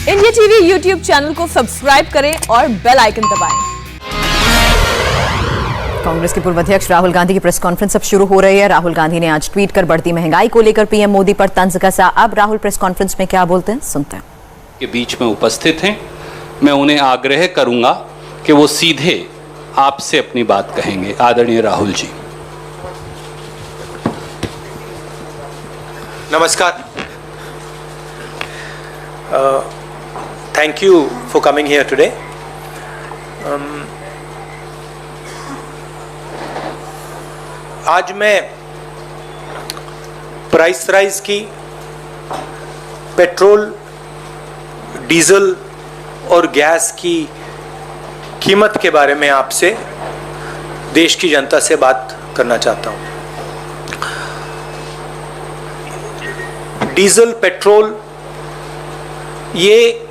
India TV YouTube channel को subscribe करें और बेल आइकन दबाएं। कांग्रेस के पूर्व अध्यक्ष राहुल गांधी की प्रेस कॉन्फ्रेंस अब शुरू हो रही है। राहुल गांधी ने आज ट्वीट कर बढ़ती महंगाई को लेकर पीएम मोदी पर तंज कसा। अब राहुल प्रेस कॉन्फ्रेंस में क्या बोलते हैं, सुनते हैं। के बीच में उपस्थित हैं, मैं उन्हें आग्रह करूंगा कि वो सीधे आपसे अपनी बात कहेंगे। आदरणीय राहुल जी। नमस्कार। Thank you for coming here today. आज मैं प्राइस राइज की, पेट्रोल, डीजल और गैस की कीमत के बारे में आपसे, देश की जनता से बात करना चाहता हूं। डीजल, पेट्रोल ये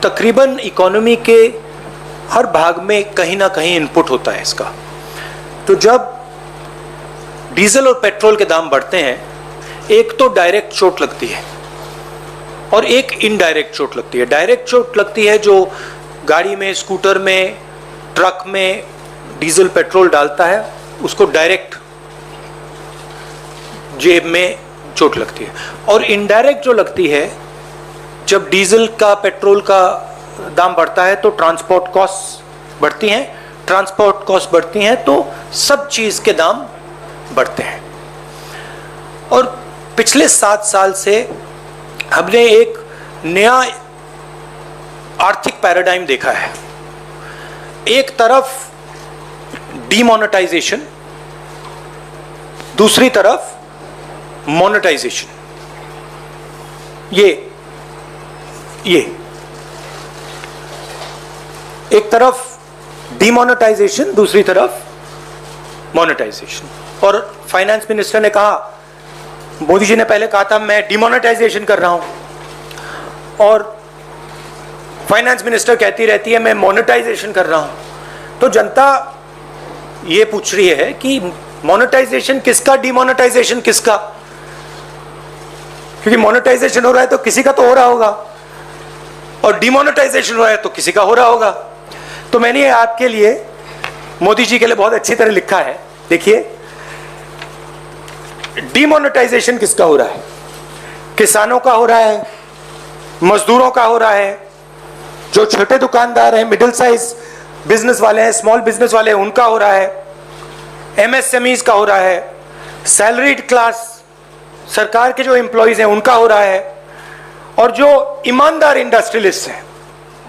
तकरीबन इकोनॉमी के हर भाग में कहीं ना कहीं इनपुट होता है इसका। तो जब डीजल और पेट्रोल के दाम बढ़ते हैं, एक तो डायरेक्ट चोट लगती है और एक इनडायरेक्ट चोट लगती है। डायरेक्ट चोट लगती है जो गाड़ी में, स्कूटर में, ट्रक में डीजल पेट्रोल डालता है, उसको डायरेक्ट जेब में चोट लगती है। और इनडायरेक्ट जो लगती है, जब डीजल का, पेट्रोल का दाम बढ़ता है तो ट्रांसपोर्ट कॉस्ट बढ़ती हैं। ट्रांसपोर्ट कॉस्ट बढ़ती हैं तो सब चीज के दाम बढ़ते हैं। और पिछले 7 साल से हमने एक नया आर्थिक पैराडाइम देखा है। एक तरफ डीमोनेटाइजेशन, दूसरी तरफ मोनेटाइजेशन। ये एक तरफ डीमोनेटाइजेशन, दूसरी तरफ मोनेटाइजेशन। और फाइनेंस मिनिस्टर ने कहा, मोदी जी ने पहले कहा था मैं डीमोनेटाइजेशन कर रहा हूं, और फाइनेंस मिनिस्टर कहती रहती है मैं मोनेटाइजेशन कर रहा हूं। तो जनता ये पूछ रही है कि मोनेटाइजेशन किसका, डीमोनेटाइजेशन किसका? क्योंकि मोनेटाइजेशन हो रहा है तो किसी का तो हो रहा होगा, और डिमोनेटाइजेशन हो रहा है तो किसी का हो रहा होगा। तो मैंने आपके लिए, मोदी जी के लिए बहुत अच्छी तरह लिखा है। देखिए, डिमोनेटाइजेशन किसका हो रहा है? किसानों का हो रहा है, मजदूरों का हो रहा है, जो छोटे दुकानदार हैं, मिडिल साइज बिजनेस वाले हैं, स्मॉल बिजनेस वाले हैं, उनका हो रहा है, एमएसएमईज का हो रहा है, सैलरीड क्लास, सरकार के जो एम्प्लॉइज हैं उनका हो रहा है, और जो ईमानदार इंडस्ट्रियलिस्ट हैं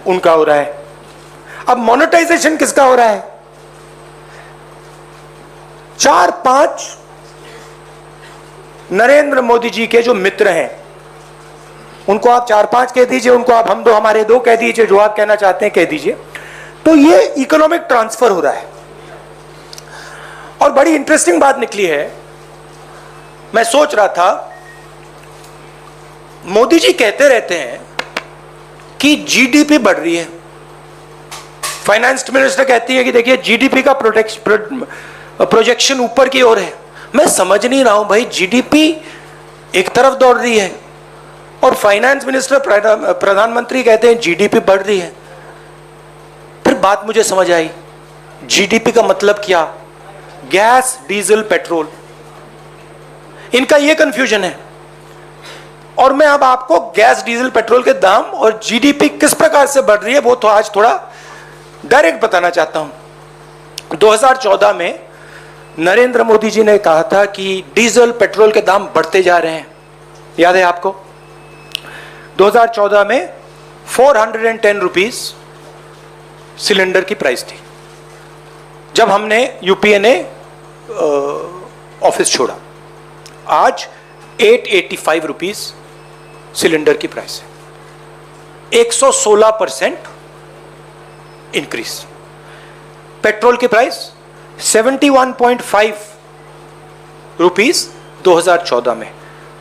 उनका हो रहा है। अब मोनेटाइजेशन किसका हो रहा है? 4-5 नरेंद्र मोदी जी के जो मित्र हैं, उनको आप 4-5 कह दीजिए, उनको आप हम दो हमारे दो कह दीजिए, जो आप कहना चाहते हैं कह दीजिए। तो ये इकोनॉमिक ट्रांसफर हो रहा है। और बड़ी इंटरेस्टिंग बात निकली है। मैं सोच रहा था, मोदी जी कहते रहते हैं कि जीडीपी बढ़ रही है, फाइनेंस मिनिस्टर कहती है कि देखिए जीडीपी का प्रोजेक्शन ऊपर की ओर है। मैं समझ नहीं रहा हूं भाई, जीडीपी एक तरफ दौड़ रही है और फाइनेंस मिनिस्टर, प्रधानमंत्री कहते हैं जीडीपी बढ़ रही है। फिर बात मुझे समझ आई, जीडीपी का मतलब क्या? गैस, डीजल, पेट्रोल, इनका ये कंफ्यूजन है। और मैं अब आपको गैस, डीजल, पेट्रोल के दाम और जीडीपी किस प्रकार से बढ़ रही है वो तो आज थोड़ा डायरेक्ट बताना चाहता हूं। 2014 में नरेंद्र मोदी जी ने कहा था कि डीजल, पेट्रोल के दाम बढ़ते जा रहे हैं, याद है आपको? 2014 में 410 रुपीज सिलेंडर की प्राइस थी जब हमने, यूपीए ने ऑफिस छोड़ा। आज 885 रुपीज सिलेंडर की प्राइस है, 116% इंक्रीज। पेट्रोल की प्राइस 71.5 रुपीज 2014 में,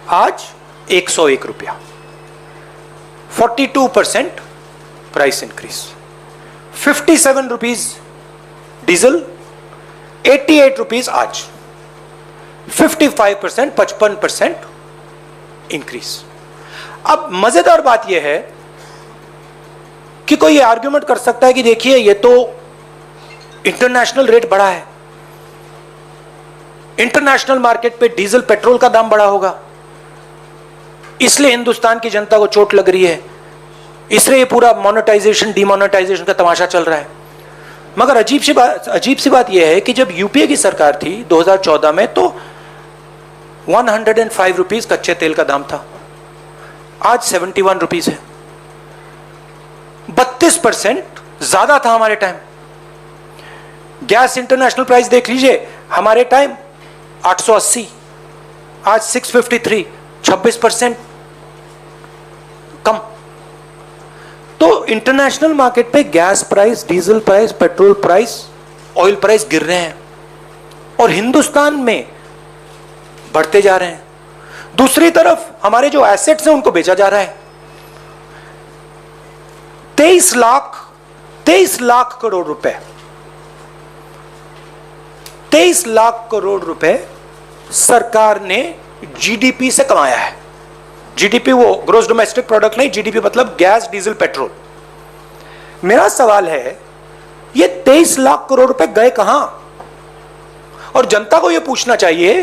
आज 101 रुपया, 42% price increase. 57 rupees diesel, 88 rupees आज, 55%, 55% इंक्रीज। अब मजेदार बात यह है कि कोई आर्ग्यूमेंट कर सकता है कि देखिए ये तो इंटरनेशनल रेट बढ़ा है, इंटरनेशनल मार्केट पे डीजल पेट्रोल का दाम बढ़ा होगा, इसलिए हिंदुस्तान की जनता को चोट लग रही है, इसलिए ये पूरा मोनेटाइजेशन डिमोनेटाइजेशन का तमाशा चल रहा है। मगर अजीब सी बात यह है कि जब यूपीए की सरकार थी 2014 में तो 105 रुपीज कच्चे तेल का दाम था, आज 71 रुपीज है। 32% ज्यादा था हमारे टाइम। गैस इंटरनेशनल प्राइस देख लीजिए, हमारे टाइम 880, आज 653, 26% कम। तो इंटरनेशनल मार्केट पे gas price, diesel price, petrol price, oil price गिर रहे हैं और हिंदुस्तान में बढ़ते जा रहे हैं। दूसरी तरफ हमारे जो एसेट्स हैं उनको बेचा जा रहा है। 23 लाख करोड़ रुपए, 23 लाख करोड़ रुपए सरकार ने जीडीपी से कमाया है। जीडीपी वो ग्रोस डोमेस्टिक प्रोडक्ट नहीं, जीडीपी मतलब गैस, डीजल, पेट्रोल। मेरा सवाल है ये 23 लाख करोड़ रुपए गए कहां? और जनता को यह पूछना चाहिए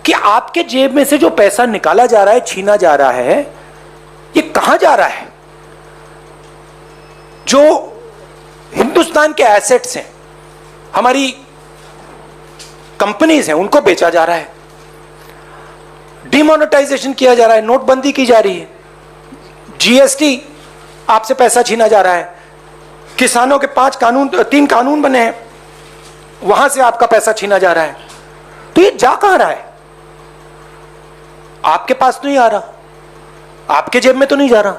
कि आपके जेब में से जो पैसा निकाला जा रहा है, छीना जा रहा है, ये कहां जा रहा है? जो हिंदुस्तान के एसेट्स हैं, हमारी कंपनीज हैं, उनको बेचा जा रहा है, डिमोनेटाइजेशन किया जा रहा है, नोटबंदी की जा रही है, जीएसटी आपसे पैसा छीना जा रहा है, किसानों के 3 कानून बने हैं, वहां से आपका पैसा छीना जा रहा है। तो ये जा कहां रहा है? आपके पास तो नहीं आ रहा, आपके जेब में तो नहीं जा रहा।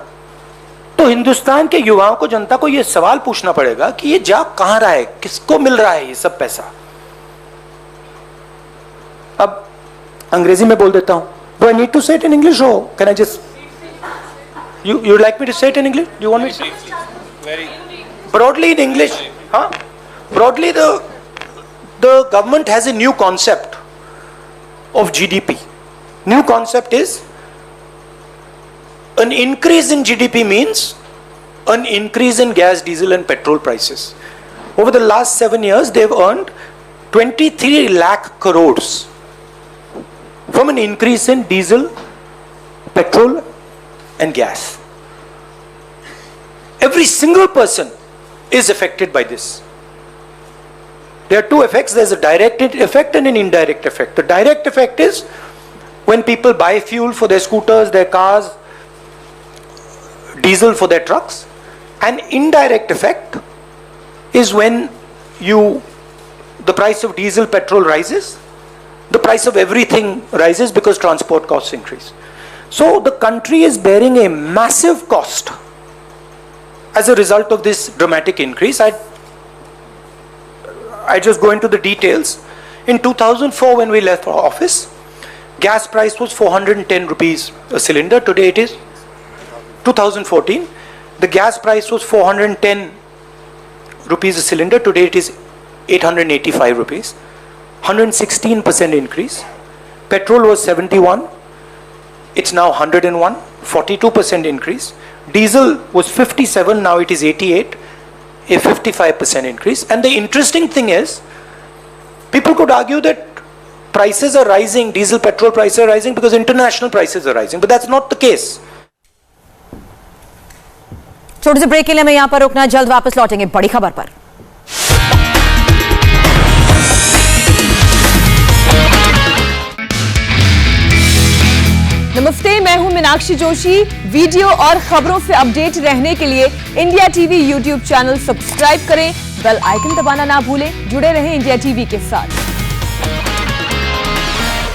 तो हिंदुस्तान के युवाओं को, जनता को यह सवाल पूछना पड़ेगा कि ये जा कहां रहा है, किसको मिल रहा है ये सब पैसा? अब अंग्रेजी में बोल देता हूं। डू आई नीड टू से इट इन इंग्लिश और can I just you like me to say it in English? Do you want me to say it? Very broadly in English? Huh? Broadly, the government has a new concept of GDP. New concept is an increase in GDP means an increase in gas, diesel and petrol prices. Over the last 7 years, they've earned 23 lakh crores from an increase in diesel, petrol and gas. Every single person is affected by this. There are two effects. There's a direct effect and an indirect effect. The direct effect is when people buy fuel for their scooters, their cars, diesel for their trucks. An indirect effect is when the price of diesel, petrol rises, the price of everything rises because transport costs increase. So the country is bearing a massive cost as a result of this dramatic increase. I just go into the details. In 2004, when we left office, gas price was 410 rupees a cylinder. Today it is 2014. The gas price was 410 rupees a cylinder. Today it is 885 rupees. 116% increase. Petrol was 71. It's now 101, 42% increase. Diesel was 57, now it is 88, a 55% increase. And the interesting thing is, people could argue that prices are rising, diesel, petrol prices are rising because international prices are rising, but that's not the case. छोटे से break के लिए मैं यहां पर रुकना, जल्द वापस लौटेंगे बड़ी खबर पर। नमस्ते, मैं हूं मीनाक्षी जोशी। वीडियो और खबरों से अपडेट रहने के लिए India TV YouTube channel subscribe करें, बेल आइकन दबाना ना भूलें। जुड़े रहें इंडिया टीवी के साथ।